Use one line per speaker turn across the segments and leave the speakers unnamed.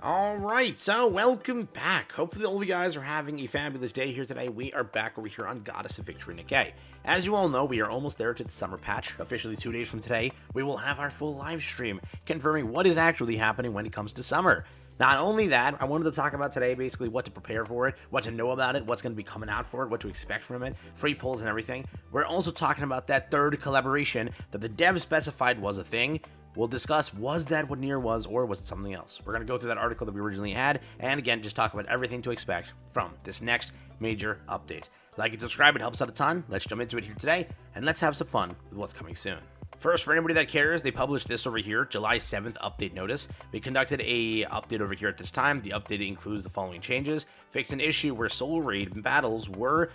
Alright, so welcome back. Hopefully all of you guys are having a fabulous day here today. We are back over here on Goddess of Victory Nikke. As you all know, we are almost there to the summer patch. Officially 2 days from today, we will have our full live stream confirming what is actually happening when it comes to summer. Not only that, I wanted to talk about today basically what to prepare for it, what to know about it, what's going to be coming out for it, what to expect from it, free pulls and everything. We're also talking about that third collaboration that the dev specified was a thing. We'll discuss, was that what Nier was, or was it something else? We're going to go through that article that we originally had, and again, just talk about everything to expect from this next major update. Like and subscribe, it helps out a ton. Let's jump into it here today, and let's have some fun with what's coming soon. First, for anybody that cares, they published this over here, July 7th update notice. We conducted a update over here at this time. The update includes the following changes. Fixed an issue where Soul Raid battles with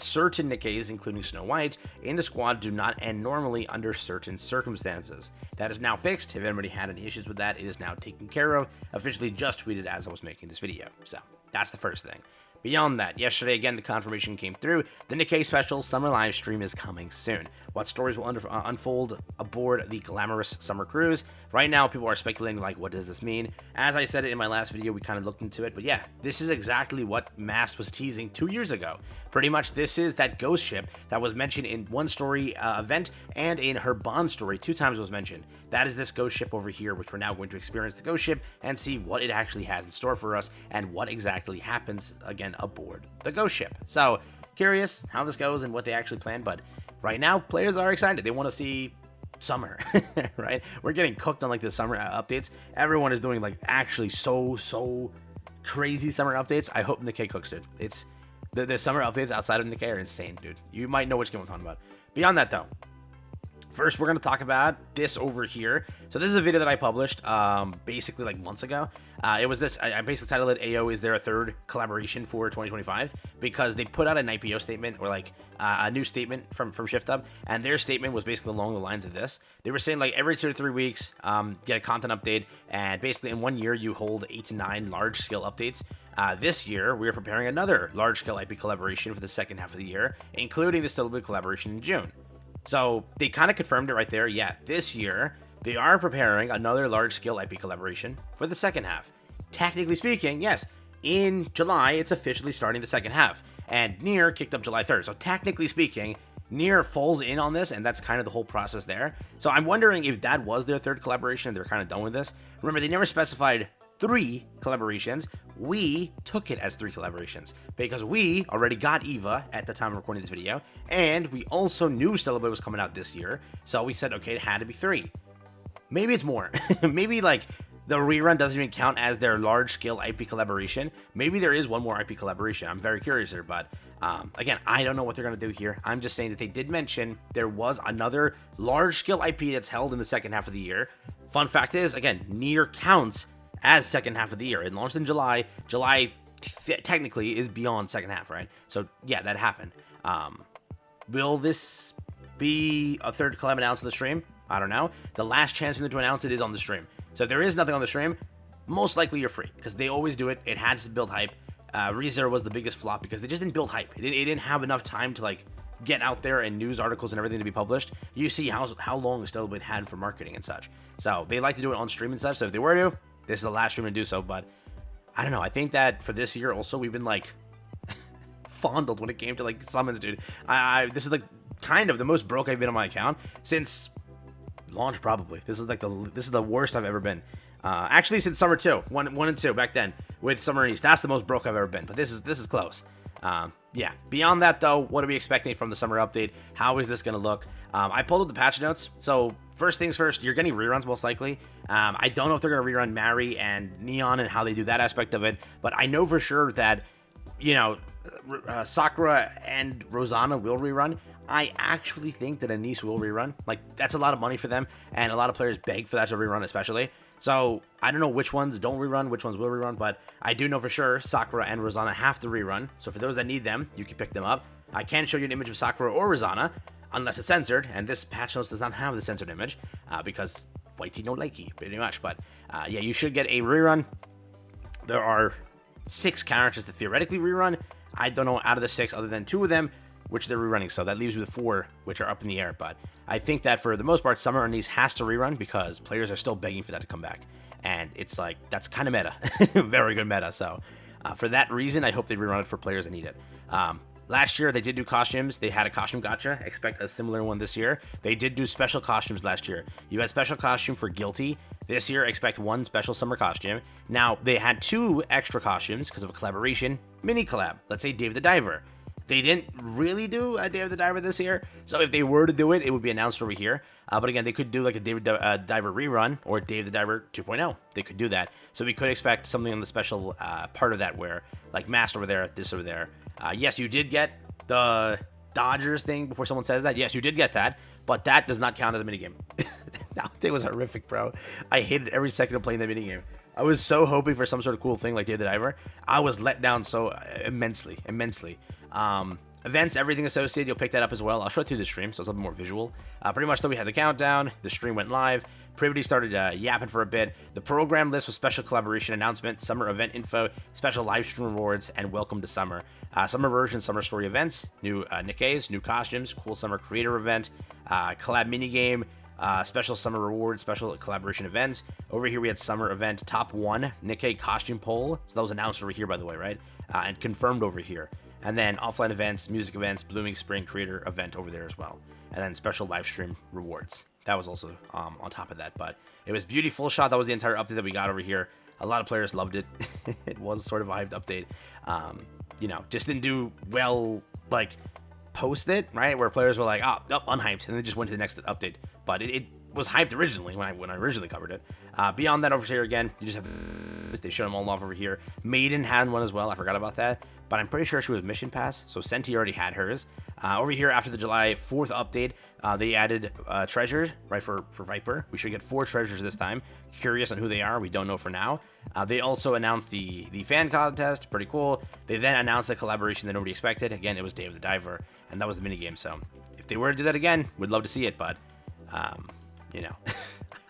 certain Nikkes, including Snow White, in the squad do not end normally under certain circumstances. That is now fixed. If anybody had any issues with that, it is now taken care of. Officially just tweeted as I was making this video. So, that's the first thing. Beyond that, yesterday again the confirmation came through. The Nikke special summer live stream is coming soon. What stories will unfold aboard the glamorous summer cruise? Right now people are speculating like, what does this mean? As I said it in my last video, we kind of looked into it, but yeah, this is exactly what Mast was teasing 2 years ago. Pretty much this is that ghost ship that was mentioned in one story event and in her Bond story 2 times was mentioned. That is this ghost ship over here, which we're now going to experience the ghost ship and see what it actually has in store for us and what exactly happens again aboard the ghost ship. So curious how this goes and what they actually plan, but right now players are excited. They want to see summer, right? We're getting cooked on like the summer updates. Everyone is doing like actually so crazy summer updates. I hope Nikke cooks, dude. It's the summer updates outside of Nikke are insane, dude. You might know which game I'm talking about. Beyond that though, first, we're going to talk about this over here. So this is a video that I published basically like months ago. It was this, I basically titled it, AO, is there a third collaboration for 2025? Because they put out an IPO statement or like a new statement from ShiftUp. And their statement was basically along the lines of this. They were saying like every 2 to 3 weeks, get a content update. And basically in 1 year, you hold 8 to 9 large scale updates. This year, we are preparing another large scale IP collaboration for the second half of the year, including the Syllabus collaboration in June. So they kind of confirmed it right there. Yeah, this year, they are preparing another large-scale IP collaboration for the second half. Technically speaking, yes, in July, it's officially starting the second half. And Nier kicked up July 3rd. So technically speaking, Nier falls in on this, and that's kind of the whole process there. So I'm wondering if that was their third collaboration and they're kind of done with this. Remember, they never specified 3 collaborations. We took it as 3 collaborations because we already got Eva at the time of recording this video, and we also knew Stellar was coming out this year, so we said, okay, it had to be 3. Maybe it's more. Maybe like the rerun doesn't even count as their large-scale IP collaboration. Maybe there is one more IP collaboration. I'm very curious here, but again, I don't know what they're going to do here. I'm just saying that they did mention there was another large-scale IP that's held in the second half of the year. Fun fact is, again, Nier counts as second half of the year. It launched in July. July technically is beyond second half, right? So yeah, that happened. Will this be a third collab announced on the stream? I don't know. The last chance for them to announce it is on the stream. So if there is nothing on the stream, most likely you're free because they always do it. It had to build hype. ReZero was the biggest flop because they just didn't build hype. It didn't have enough time to like get out there and news articles and everything to be published. You see how long Stellar had for marketing and such. So they like to do it on stream and such. So if they were to, this is the last stream to do so, but I don't know. I think that for this year also, we've been like fondled when it came to like summons, dude. This is like kind of the most broke I've been on my account since launch, probably. This is like the worst I've ever been. Actually, since Summer 2, 1 and 2 back then with Summer and East, that's the most broke I've ever been. But this is close. Yeah. Beyond that, though, what are we expecting from the summer update? How is this going to look? I pulled up the patch notes. So first things first, you're getting reruns most likely. I don't know if they're going to rerun Mary and Neon and how they do that aspect of it, but I know for sure that, you know, Sakura and Rosanna will rerun. I actually think that Anise will rerun. Like, that's a lot of money for them, and a lot of players beg for that to rerun especially. So I don't know which ones don't rerun, which ones will rerun, but I do know for sure Sakura and Rosanna have to rerun. So for those that need them, you can pick them up. I can show you an image of Sakura or Rosanna, unless it's censored, and this patch notes does not have the censored image, because whitey no likey, pretty much. But yeah, you should get a rerun. There are 6 characters that theoretically rerun. I don't know out of the 6, other than 2 of them, which they're rerunning, so that leaves you with 4, which are up in the air. But I think that for the most part, Summer Anise has to rerun because players are still begging for that to come back. and it's like, that's kind of meta. Very good meta. So for that reason, I hope they rerun it for players that need it. Last year, they did do costumes. They had a costume gacha. Expect a similar one this year. They did do special costumes last year. You had special costume for Guilty. This year, expect one special summer costume. Now, they had 2 extra costumes because of a collaboration. Mini collab. Let's say Dave the Diver. They didn't really do a Dave the Diver this year. So if they were to do it, it would be announced over here. But again, they could do like a Dave the Diver rerun or Dave the Diver 2.0. They could do that. So we could expect something on the special part of that where like masked over there, this over there. Yes, you did get the Dodgers thing before someone says that. Yes, you did get that, but that does not count as a minigame. That thing was horrific, bro. I hated every second of playing the minigame. I was so hoping for some sort of cool thing like Dave the Diver. I was let down so immensely. Events, everything associated, you'll pick that up as well. I'll show it through the stream, so it's a little more visual. Pretty much, though, we had the countdown. The stream went live. Privity started yapping for a bit. The program list was special collaboration announcement, summer event info, special live stream rewards, and welcome to summer. Summer version, summer story events, new Nikkes, new costumes, cool summer creator event, collab minigame, special summer rewards, special collaboration events. Over here, we had summer event top 1 Nikke costume poll. So that was announced over here, by the way, right? And confirmed over here. And then offline events, music events, Blooming Spring creator event over there as well. And then special live stream rewards. That was also on top of that. But it was beautiful shot. That was the entire update that we got over here. A lot of players loved it. It was sort of a hyped update. You know, just didn't do well, like, post it, right? Where players were like, oh, unhyped. And they just went to the next update. But it was hyped originally when I originally covered it. Beyond that, over here again, you just have, they showed them all off over here. Maiden had one as well. I forgot about that. But I'm pretty sure she was Mission Pass, so Senti already had hers. Over here, after the July 4th update, they added treasures, right, for Viper. We should get 4 treasures this time. Curious on who they are. We don't know for now. They also announced the fan contest. Pretty cool. They then announced the collaboration that nobody expected. Again, it was Dave the Diver, and that was the minigame. So if they were to do that again, we'd love to see it, but, you know,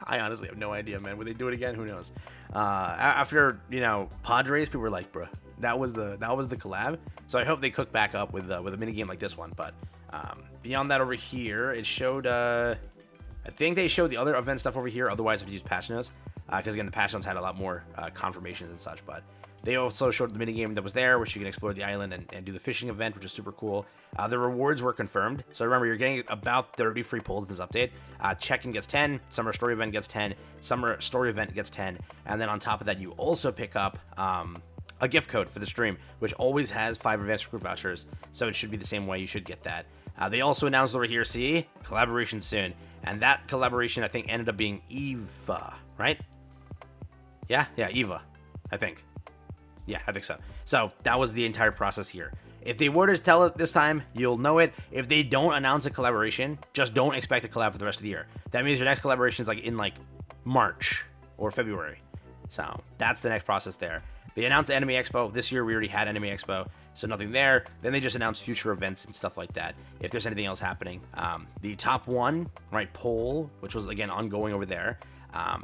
I honestly have no idea, man. Would they do it again? Who knows? After, you know, Padres, people were like, bruh, that was the collab. So I hope they cook back up with a minigame like this one. But beyond that, over here, it showed, I think they showed the other event stuff over here. Otherwise, if you use patch notes, because again, the patch notes had a lot more confirmations and such. But they also showed the minigame that was there, which you can explore the island and do the fishing event, which is super cool. The rewards were confirmed. So remember, you're getting about 30 free pulls in this update. Check-in gets 10, summer story event gets 10, summer story event gets 10, and then on top of that, you also pick up a gift code for the stream, which always has 5 advanced recruit vouchers, so it should be the same way. You should get that. They also announced over here, see, collaboration soon, and that collaboration, I think, ended up being Eva, right? Yeah, Eva, I think. Yeah, I think so. So that was the entire process here. If they were to tell it this time, you'll know it. If they don't announce a collaboration, just don't expect a collab for the rest of the year. That means your next collaboration is like in like March or February. So that's the next process there. They announced the Anime Expo. This year we already had Anime Expo, so nothing there. Then they just announced future events and stuff like that, if there's anything else happening. The top 1, right, poll, which was, again, ongoing over there,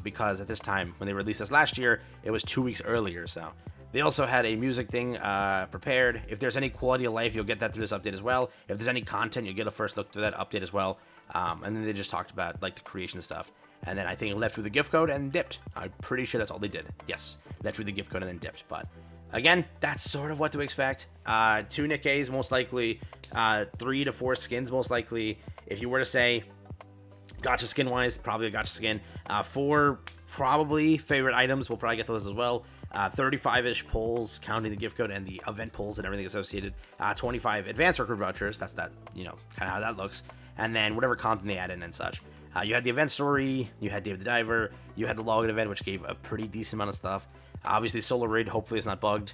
because at this time, when they released this last year, it was 2 weeks earlier, so. They also had a music thing prepared. If there's any quality of life, you'll get that through this update as well. If there's any content, you'll get a first look through that update as well. And then they just talked about, like, the creation stuff. And then I think it left with the gift code and dipped. I'm pretty sure that's all they did. Yes, left with the gift code and then dipped. But again, that's sort of what to expect. 2 Nikkes, most likely. 3 to 4 skins, most likely. If you were to say gacha skin wise, probably a gacha skin. 4 probably favorite items. We'll probably get those as well. 35-ish pulls, counting the gift code and the event pulls and everything associated. 25 advanced recruit vouchers. That's that, you know, kind of how that looks. And then whatever content they add in and such. You had the event story, you had Dave the Diver, you had the login event, which gave a pretty decent amount of stuff. Obviously, Solar Raid, hopefully it's not bugged.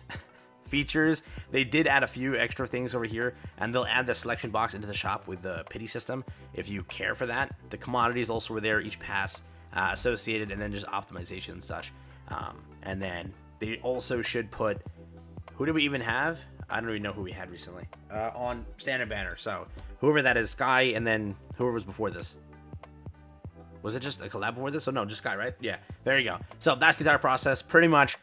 Features, they did add a few extra things over here, and they'll add the selection box into the shop with the pity system, if you care for that. The commodities also were there, each pass associated, and then just optimization and such. And then they also should put, who do we even have? I don't even know who we had recently. On standard banner, so whoever that is, Sky, and then whoever was before this. Was it just a collab before this? Oh, no, just Sky, right? Yeah, there you go. So that's the entire process. Pretty much,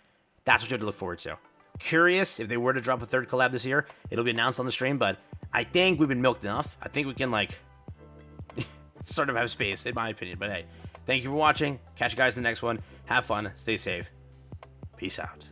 that's what you have to look forward to. Curious, if they were to drop a 3rd collab this year, it'll be announced on the stream, but I think we've been milked enough. I think we can, like, sort of have space, in my opinion. But hey, Thank you for watching. Catch you guys in the next one. Have fun. Stay safe. Peace out.